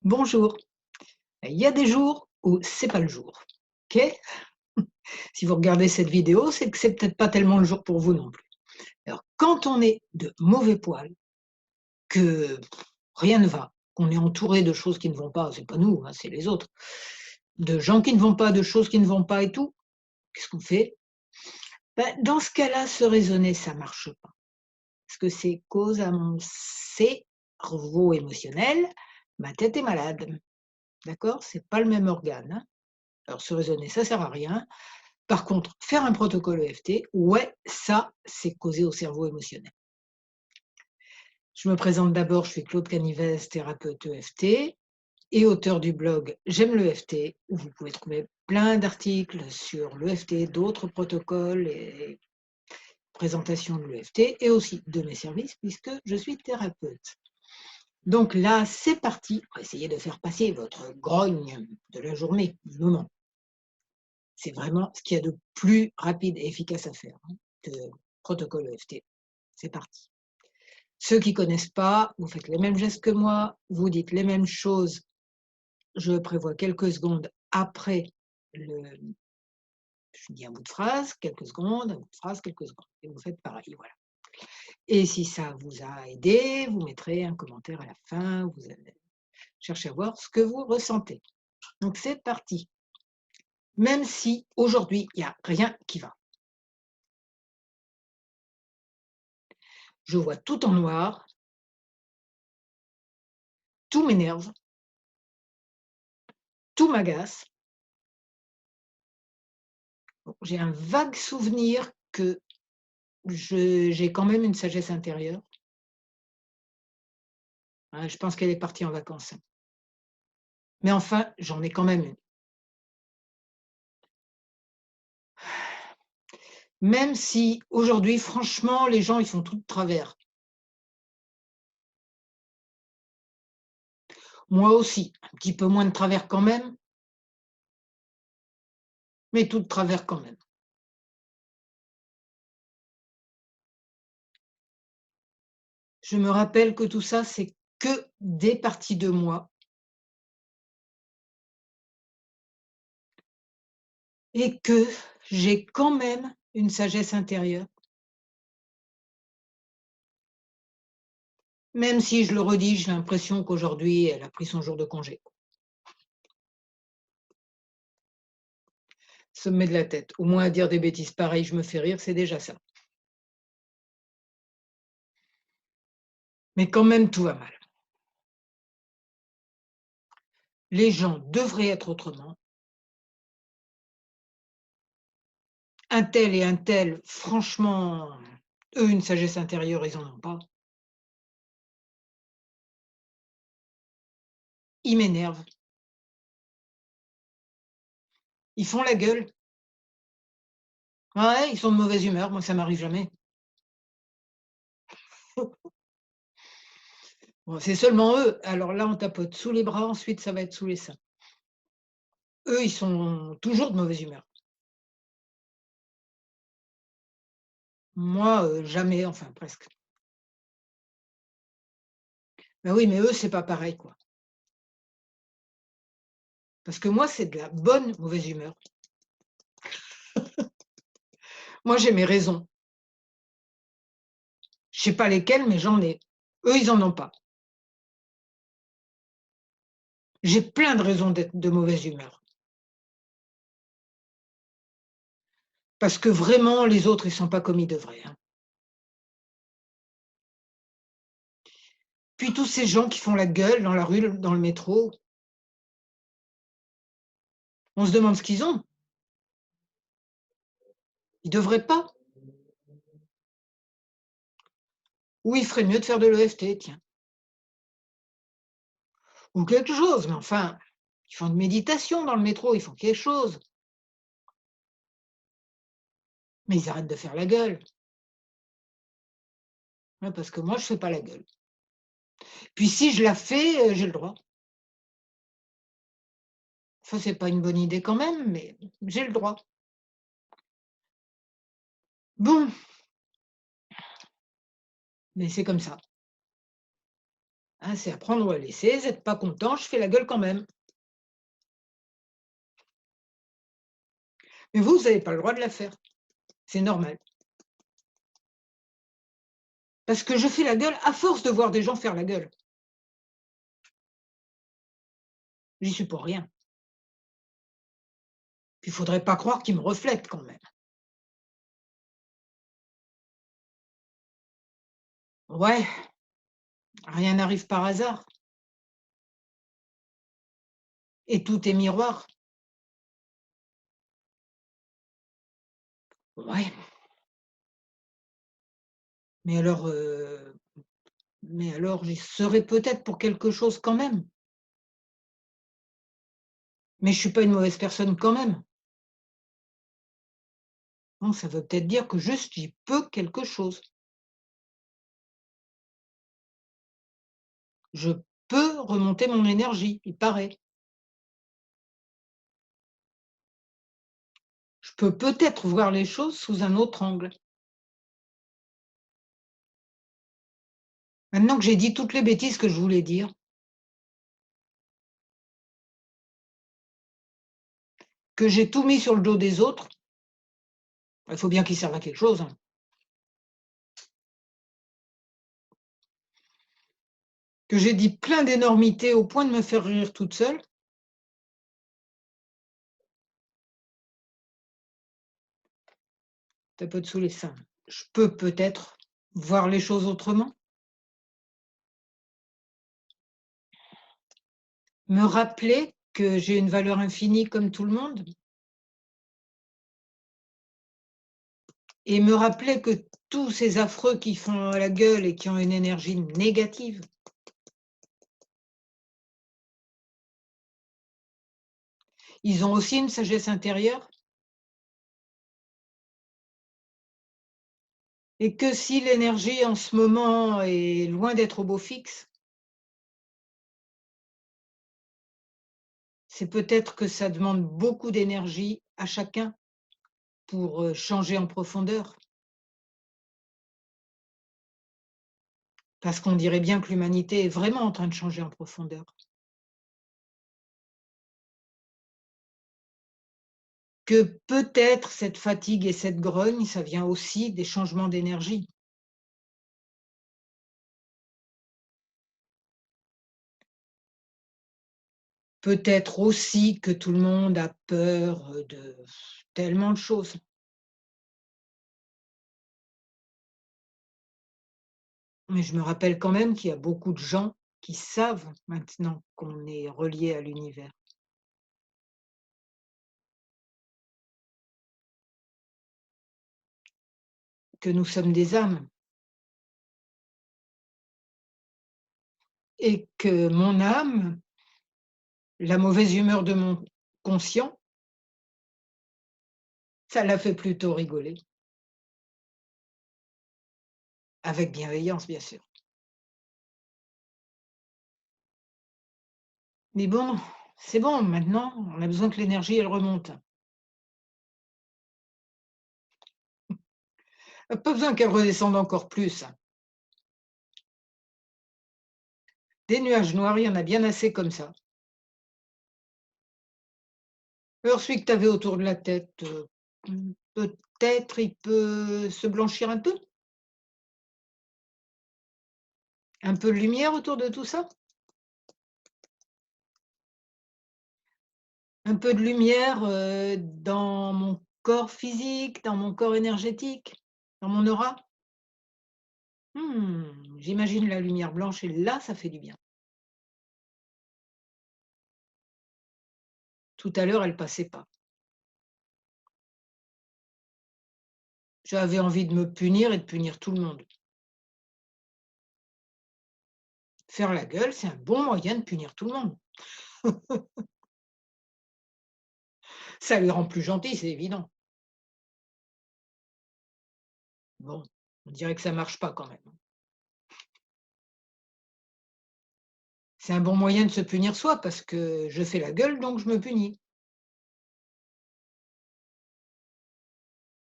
Bonjour. Il y a des jours où c'est pas le jour. OK? Si vous regardez cette vidéo, c'est que c'est peut-être pas tellement le jour pour vous non plus. Alors, quand on est de mauvais poil, que rien ne va, qu'on est entouré de choses qui ne vont pas, c'est pas nous, hein, c'est les autres, de gens qui ne vont pas, de choses qui ne vont pas et tout, qu'est-ce qu'on fait? Dans ce cas-là, se raisonner, ça marche pas. Parce que c'est cause à mon cerveau émotionnel, ma tête est malade. D'accord? C'est pas le même organe, hein. Alors se raisonner, ça sert à rien. Par contre, faire un protocole EFT, ouais, ça, c'est causé au cerveau émotionnel. Je me présente d'abord, je suis Claude Canivez, thérapeute EFT et auteur du blog J'aime l'EFT, où vous pouvez trouver plein d'articles sur l'EFT, d'autres protocoles et présentations de l'EFT et aussi de mes services puisque je suis thérapeute. Donc là, c'est parti pour essayer de faire passer votre grogne de la journée, du moment. C'est vraiment ce qu'il y a de plus rapide et efficace à faire, hein, que protocole EFT. C'est parti. Ceux qui connaissent pas, vous faites les mêmes gestes que moi, vous dites les mêmes choses. Je prévois quelques secondes après le je dis un bout de phrase, quelques secondes, un bout de phrase, quelques secondes et vous faites pareil, voilà. Et si ça vous a aidé, vous mettrez un commentaire à la fin, vous allez chercher à voir ce que vous ressentez. Donc c'est parti. Même si aujourd'hui, il y a rien qui va. Je vois tout en noir, tout m'énerve, tout m'agace. Bon, j'ai un vague souvenir que j'ai quand même une sagesse intérieure. Je pense qu'elle est partie en vacances. Mais enfin, j'en ai quand même une. Même si aujourd'hui, franchement, les gens, ils font tout de travers. Moi aussi, un petit peu moins de travers quand même, mais tout de travers quand même. Je me rappelle que tout ça, c'est que des parties de moi et que j'ai quand même une sagesse intérieure, même si je le redis, j'ai l'impression qu'aujourd'hui, elle a pris son jour de congé. Sommet de la tête. Au moins à dire des bêtises pareilles, je me fais rire, c'est déjà ça. Mais quand même, tout va mal. Les gens devraient être autrement. Un tel et un tel, franchement, eux, une sagesse intérieure, ils en ont pas. Ils m'énervent, ils font la gueule. Ouais, ils sont de mauvaise humeur, moi ça m'arrive jamais. Bon, c'est seulement eux, alors là, on tapote sous les bras, ensuite ça va être sous les seins. Eux, ils sont toujours de mauvaise humeur. Moi, jamais, enfin presque. Bah oui, mais eux, c'est pas pareil, quoi. Parce que moi, c'est de la bonne mauvaise humeur. Moi, j'ai mes raisons. Je sais pas lesquelles, mais j'en ai. Eux, ils en ont pas. J'ai plein de raisons d'être de mauvaise humeur. Parce que vraiment, les autres, ils sont pas comme ils devraient, hein. Puis tous ces gens qui font la gueule dans la rue, dans le métro, on se demande ce qu'ils ont. Ils devraient pas. Ou ils feraient mieux de faire de l'EFT, tiens. Ou quelque chose, mais enfin, ils font de méditation dans le métro, ils font quelque chose. Mais ils arrêtent de faire la gueule. Ouais, parce que moi, je fais pas la gueule. Puis si je la fais, j'ai le droit. Ça, c'est pas une bonne idée quand même, mais j'ai le droit. Bon, mais c'est comme ça. hein, c'est à prendre ou à laisser. Vous êtes pas content, je fais la gueule quand même. Mais vous avez pas le droit de la faire. C'est normal. Parce que je fais la gueule à force de voir des gens faire la gueule. J'y suis pour rien. Puis il faudrait pas croire qu'ils me reflètent quand même. Ouais, rien n'arrive par hasard et tout est miroir. Ouais, mais alors, heu, mais alors j'y serais peut-être pour quelque chose quand même. Mais je suis pas une mauvaise personne quand même. Non, ça veut peut-être dire que juste j'y peux quelque chose. Je peux remonter mon énergie, il paraît. Je peux peut-être voir les choses sous un autre angle. Maintenant que j'ai dit toutes les bêtises que je voulais dire, que j'ai tout mis sur le dos des autres, il faut bien qu'ils servent à quelque chose, hein. Que j'ai dit plein d'énormités au point de me faire rire toute seule, ça peut te saouler ça. Je peux peut-être voir les choses autrement, me rappeler que j'ai une valeur infinie comme tout le monde et me rappeler que tous ces affreux qui font la gueule et qui ont une énergie négative, ils ont aussi une sagesse intérieure et que si l'énergie en ce moment est loin d'être au beau fixe, c'est peut-être que ça demande beaucoup d'énergie à chacun pour, changer en profondeur. Parce qu'on dirait bien que l'humanité est vraiment en train de changer en profondeur. Que peut-être cette fatigue et cette grogne, ça vient aussi des changements d'énergie. Peut-être aussi que tout le monde a peur, de tellement de choses. Mais je me rappelle quand même qu'il y a beaucoup de gens qui savent maintenant qu'on est relié à l'univers, que nous sommes des âmes et que mon âme, la mauvaise humeur de mon conscient, ça l'a fait plutôt rigoler, avec bienveillance bien sûr. Mais bon, c'est bon maintenant, on a besoin que l'énergie elle remonte. Pas besoin qu'elle redescende encore plus. Des nuages noirs, il y en a bien assez comme ça. Alors celui que tu avais autour de la tête, peut-être il peut se blanchir un peu? Un peu de lumière autour de tout ça? Un peu de lumière, dans mon corps physique, dans mon corps énergétique, dans mon aura? J'imagine la lumière blanche et là, ça fait du bien. Tout à l'heure, elle passait pas. J'avais envie de me punir et de punir tout le monde. Faire la gueule, c'est un bon moyen de punir tout le monde. Ça les rend plus gentils, c'est évident. Bon, on dirait que ça marche pas quand même. C'est un bon moyen de se punir soi parce que je fais la gueule, donc je me punis.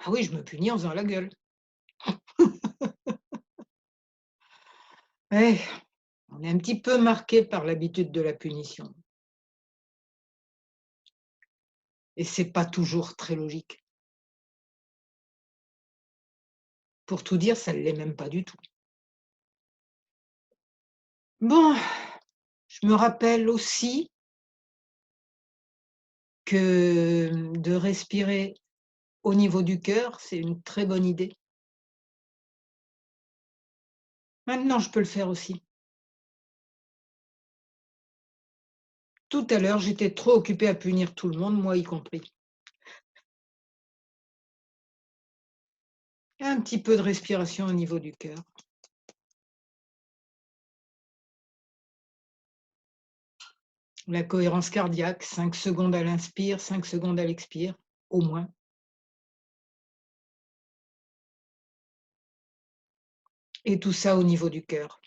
Ah oui, je me punis en faisant la gueule. Ouais, On est un petit peu marqué par l'habitude de la punition et c'est pas toujours très logique. Pour tout dire, ça ne l'est même pas du tout. Bon, je me rappelle aussi que, de respirer au niveau du cœur, c'est une très bonne idée. Maintenant, je peux le faire aussi. Tout à l'heure, j'étais trop occupée à punir tout le monde, moi y compris. Un petit peu de respiration au niveau du cœur. La cohérence cardiaque, 5 secondes à l'inspire, 5 secondes à l'expire, au moins. Et tout ça au niveau du cœur.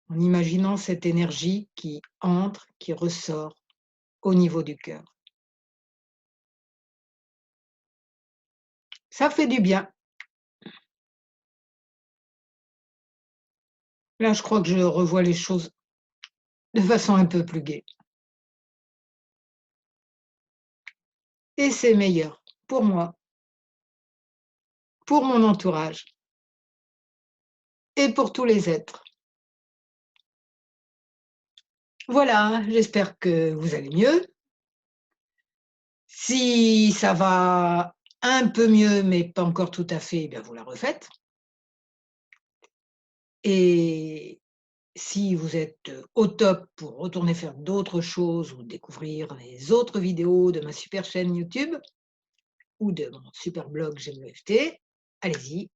En imaginant cette énergie qui entre, qui ressort au niveau du cœur. Ça fait du bien. Là, je crois que je revois les choses de façon un peu plus gaie. Et c'est meilleur pour moi, pour mon entourage et pour tous les êtres. Voilà, j'espère que vous allez mieux. Si ça va un peu mieux, mais pas encore tout à fait, eh bien vous la refaites. Et si vous êtes au top pour retourner faire d'autres choses ou découvrir les autres vidéos de ma super chaîne YouTube ou de mon super blog J'aime le FT, allez-y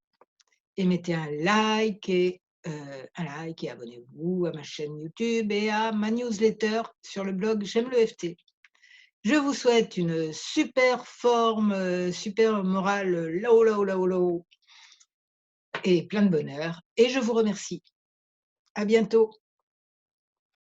et mettez un like et abonnez-vous à ma chaîne YouTube et à ma newsletter sur le blog J'aime le FT. Je vous souhaite une super forme, super morale, là-haut, là-haut, là-haut, là-haut et plein de bonheur et je vous remercie. À bientôt.